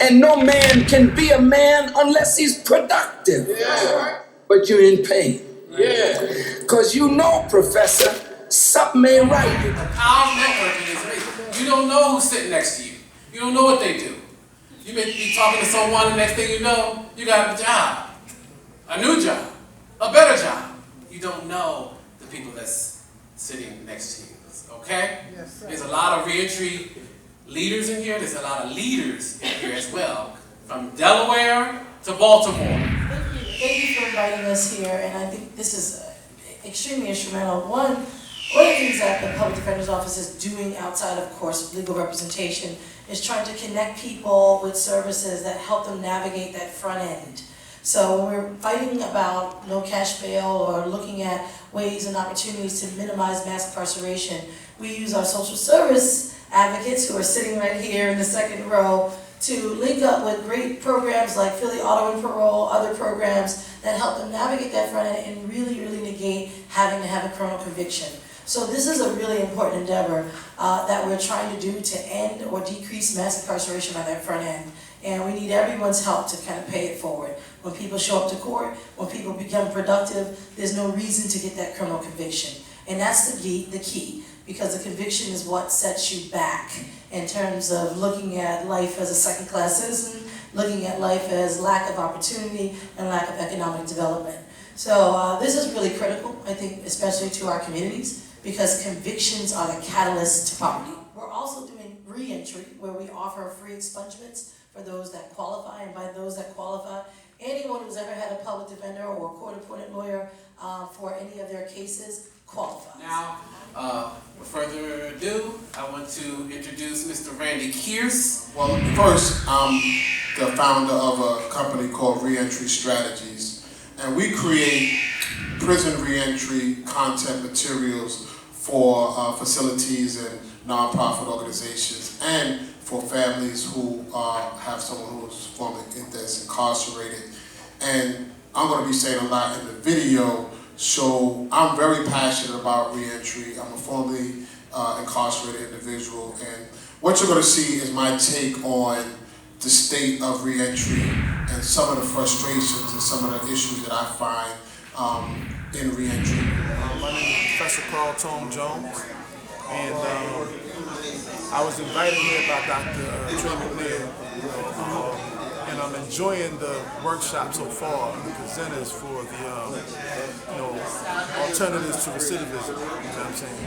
And no man can be a man unless he's productive. Yeah. But you're in pain. Yeah. Because you know, Professor, something ain't right. Our networking is amazing. You don't know who's sitting next to you. You don't know what they do. You may be talking to someone, the next thing you know, you got a job. A new job. A better job. You don't know the people that's sitting next to you. Okay? Yes, sir. There's a lot of reentry leaders in here. There's a lot of leaders in here as well. From Delaware to Baltimore. Thank you for inviting us here, and I think this is extremely instrumental. One of the things that the Public Defender's Office is doing outside, of course, legal representation is trying to connect people with services that help them navigate that front end. So when we're fighting about no cash bail or looking at ways and opportunities to minimize mass incarceration, we use our social service advocates who are sitting right here in the second row to link up with great programs like Philly Auto and Parole, other programs that help them navigate that front end and really, really negate having to have a criminal conviction. So this is a really important endeavor that we're trying to do to end or decrease mass incarceration on that front end. And we need everyone's help to kind of pay it forward. When people show up to court, when people become productive, there's no reason to get that criminal conviction. And that's the key, because the conviction is what sets you back in terms of looking at life as a second-class citizen, looking at life as lack of opportunity and lack of economic development. So this is really critical, I think, especially to our communities, because convictions are the catalyst to poverty. We're also doing re-entry, where we offer free expungements for those that qualify, and by those that qualify, anyone who's ever had a public defender or a court-appointed lawyer for any of their cases qualifies. Now, with further ado, I want to introduce Mr. Randy Kears. Well, first, I'm the founder of a company called Reentry Strategies, and we create prison reentry content materials for facilities and nonprofit organizations, and for families who have someone who's formerly that's incarcerated. And I'm going to be saying a lot in the video, so I'm very passionate about reentry. I'm a formerly incarcerated individual, and what you're going to see is my take on the state of reentry and some of the frustrations and some of the issues that I find in reentry. My name is Professor Carl Tone Jones, and I was invited here by Dr. Tracy McNair, and I'm enjoying the workshop so far, the presenters for the alternatives to recidivism, you know what I'm saying?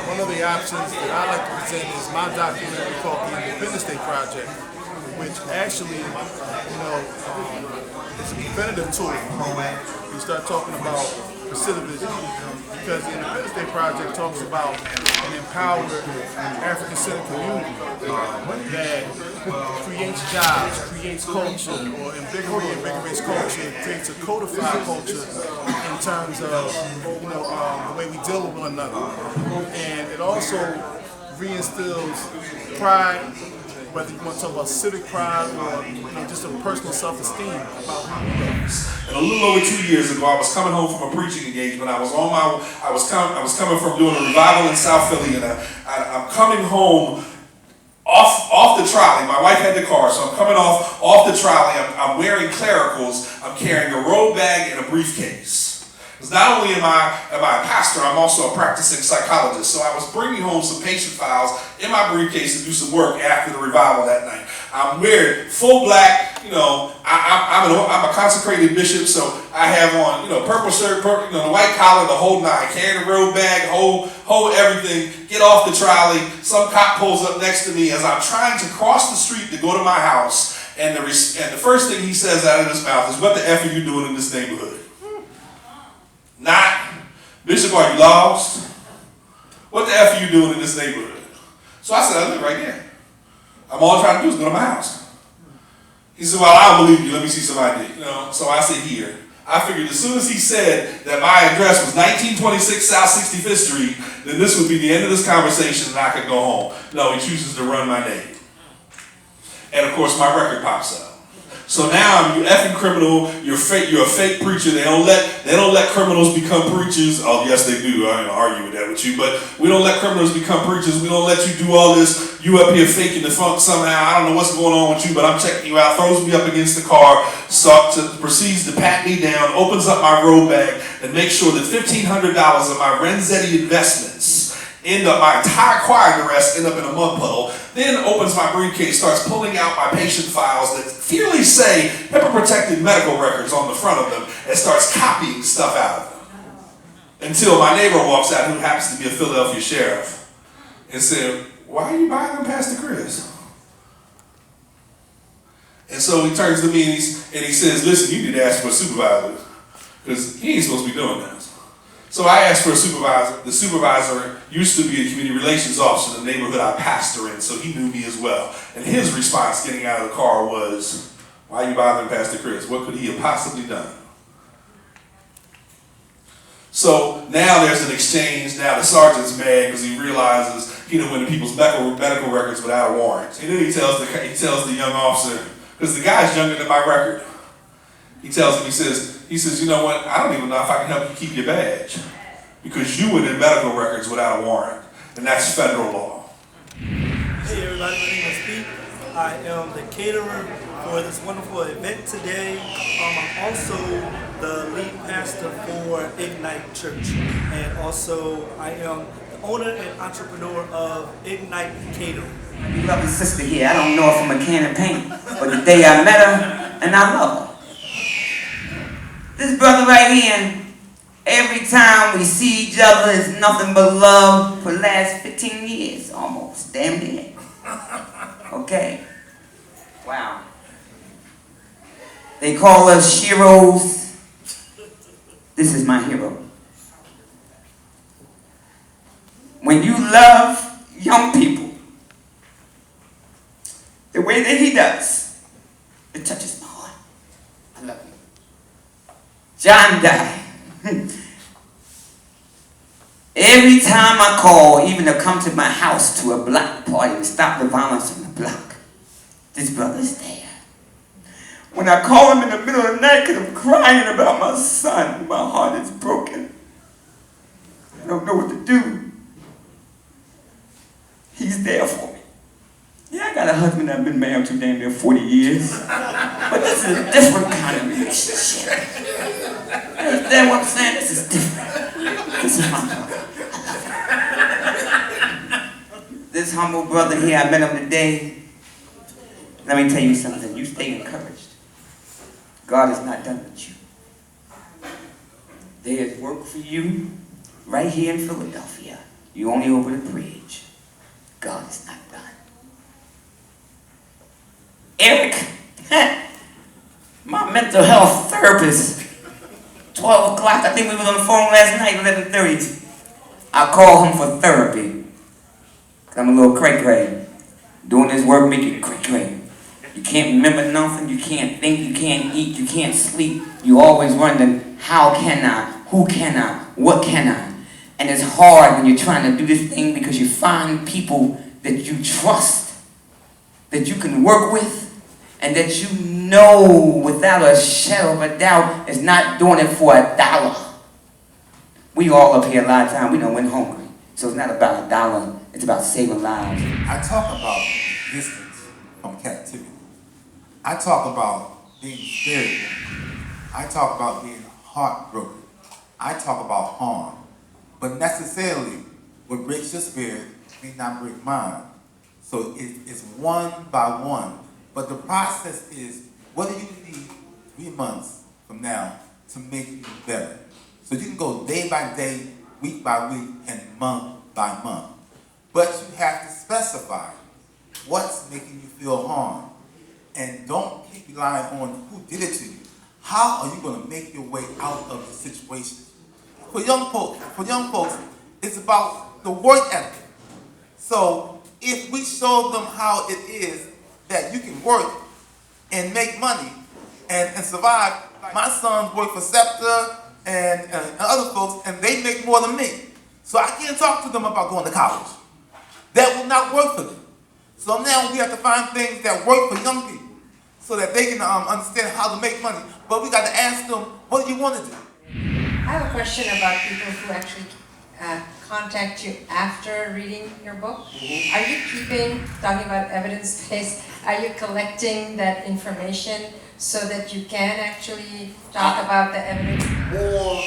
One of the options that I like to present is my documentary called the Independence Day Project, which actually, it's a preventative tool. You start talking about recidivism, because the Independence Day Project talks about an empowered African-centered community that creates jobs, creates culture, or invigorates culture, creates a codified culture in terms of the way we deal with one another. And it also reinstills pride, whether you want to talk about civic pride or just a personal self-esteem about who you are. And a little over 2 years ago, I was coming home from a preaching engagement. I was coming from doing a revival in South Philly, and I'm coming home off the trolley. My wife had the car, so I'm coming off the trolley. I'm wearing clericals. I'm carrying a robe bag and a briefcase. Because not only am I a pastor, I'm also a practicing psychologist. So I was bringing home some patient files in my briefcase to do some work after the revival that night. I'm wearing full black, I'm a consecrated bishop, so I have on, purple shirt, the white collar, the whole nine, carrying a robe bag, whole everything, get off the trolley. Some cop pulls up next to me as I'm trying to cross the street to go to my house, and the first thing he says out of his mouth is, "What the F are you doing in this neighborhood?" Not, "Bishop, are you lost? What the F are you doing in this neighborhood?" So I said, "I live right here. All I'm trying to do is go to my house." He said, "Well, I don't believe you. Let me see some ID." So I said, "Here." I figured as soon as he said that my address was 1926 South 65th Street, then this would be the end of this conversation and I could go home. No, he chooses to run my name. And of course, my record pops up. So now you effing criminal, you're a fake preacher. They don't let criminals become preachers. Oh yes, they do. I don't argue with that with you, but we don't let criminals become preachers. We don't let you do all this you up here faking the funk somehow. I don't know what's going on with you, but I'm checking you out. Throws me up against the car, proceeds to pat me down, opens up my robe bag, and makes sure that $1,500 of my Renzetti investments my entire choir arrest end up in a mud puddle. Then opens my briefcase, starts pulling out my patient files that clearly say HIPAA-protected medical records on the front of them, and starts copying stuff out of them. Until my neighbor walks out, who happens to be a Philadelphia sheriff, and said, "Why are you buying them, Pastor Chris?" And so he turns to me and he says, "Listen, you need to ask for a supervisor, because he ain't supposed to be doing this." So I asked for a supervisor. The supervisor used to be a community relations officer in the neighborhood I pastor in, so he knew me as well. And his response getting out of the car was, "Why are you bothering Pastor Chris? What could he have possibly done?" So now there's an exchange. Now the sergeant's mad because he realizes he done went to people's medical records without a warrant. And then he tells the young officer, because the guy's younger than my record. He tells him, he says, "You know what? I don't even know if I can help you keep your badge because you went in medical records without a warrant, and that's federal law." Hey everybody, my name is Pete. I am the caterer for this wonderful event today. I'm also the lead pastor for Ignite Church, and also I am the owner and entrepreneur of Ignite Catering. You lovely sister here, I don't know her from a can of paint, but the day I met her, and I love her. This brother right here, every time we see each other, it's nothing but love for the last 15 years, almost, damn near. Okay? Wow. They call us heroes. This is my hero. When you love young people the way that he does, it touches my heart. I love you. John died. Every time I call, even to come to my house to a block party and stop the violence on the block, this brother's there. When I call him in the middle of the night because I'm crying about my son, my heart is broken. I don't know what to do. He's there for me. Yeah, I got a husband I've been married to damn near 40 years. But this is a different kind of relationship. You understand what I'm saying? This is different. This is my brother. This humble brother here, I met him today. Let me tell you something. You stay encouraged. God is not done with you. There is work for you right here in Philadelphia. You only over the bridge. God is not done. Eric, my mental health therapist, 12 o'clock, I think we was on the phone last night, 11:30. I call him for therapy. Cause I'm a little cray-cray. Doing this work make you cray-cray. You can't remember nothing, you can't think, you can't eat, you can't sleep. You always wondering, how can I, who can I, what can I? And it's hard when you're trying to do this thing because you find people that you trust, that you can work with, and that you know without a shadow of a doubt is not doing it for $1. We all up here a lot of times, we done went hungry. So it's not about $1, it's about saving lives. I talk about distance from captivity. I talk about being scared. I talk about being heartbroken. I talk about harm. But necessarily, what breaks your spirit may not break mine. So it's one by one. But the process is, what do you need 3 months from now to make you better? So you can go day by day, week by week, and month by month. But you have to specify what's making you feel harm. And don't keep relying on who did it to you. How are you going to make your way out of the situation? For young folks, it's about the work ethic. So if we show them how it is that you can work and make money and survive, my sons work for SEPTA and other folks, and they make more than me. So I can't talk to them about going to college. That will not work for them. So now we have to find things that work for young people so that they can understand how to make money. But we got to ask them, what do you want to do? I have a question about people who actually contact you after reading your book. Are you talking about evidence-based, are you collecting that information so that you can actually talk about the evidence? More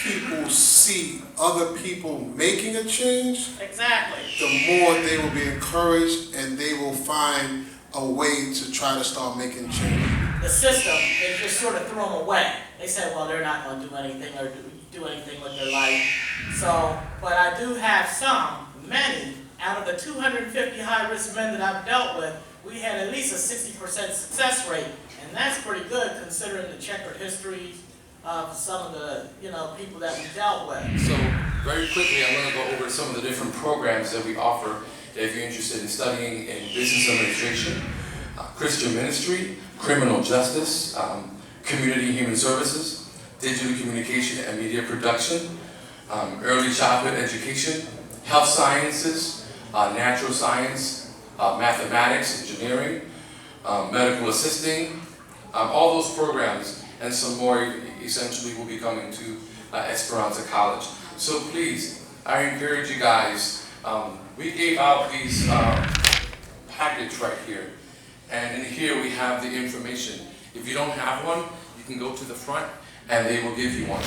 people see other people making a change, Exactly. the more they will be encouraged and they will find a way to try to start making change. The system, they just sort of threw them away. They said, well, they're not going to do anything or do anything with their life. So, but I do have many, out of the 250 high-risk men that I've dealt with, we had at least a 60% success rate, and that's pretty good considering the checkered histories of some of the, people that we dealt with. So, very quickly, I'm going to go over some of the different programs that we offer if you're interested in studying in business administration, Christian ministry, criminal justice, community human services, digital communication and media production, early childhood education, health sciences, natural science, mathematics, engineering, medical assisting, all those programs and some more essentially will be coming to Esperanza College. So please, I encourage you guys, we gave out these package right here, and in here we have the information. If you don't have one, you can go to the front and they will give you one.